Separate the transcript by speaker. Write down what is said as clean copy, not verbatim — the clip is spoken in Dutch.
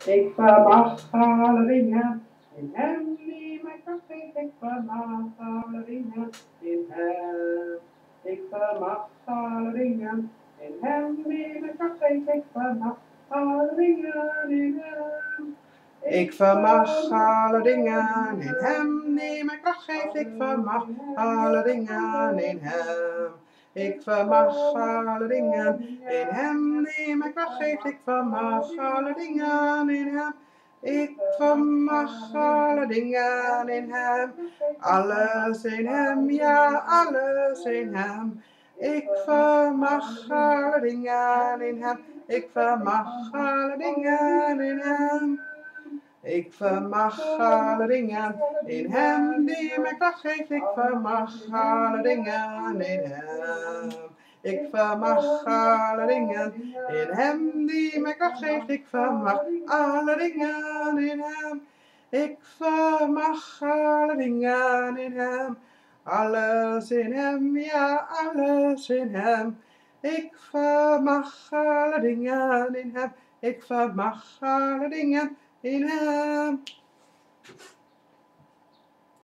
Speaker 1: Ik vermag alle dingen in hem die mij kracht geeft. Ik vermag alle dingen in hem. Ik vermag alle dingen in hem die mij kracht geeft. Ik vermag alle dingen in hem. Ik vermag alle dingen in hem die mij kracht geeft. Ik vermag alle dingen in hem. Ik vermag alle dingen in hem die mij kracht geeft. Ik vermag alle dingen in hem. Ik vermag alle dingen in hem. Alles in hem, ja, alles in hem. Ik vermag alle dingen in hem. Ik vermag alle dingen in hem. Ik vermag alle dingen in hem die mij kracht geeft. Ik vermag alle dingen in hem. Ik vermag alle dingen in hem die mij kracht geeft. Ik vermag alle dingen in hem. Ik vermag alle dingen in hem. Alles in hem, ja, alles in hem. Ik vermag alle dingen in hem. Ik vermag alle dingen in hem.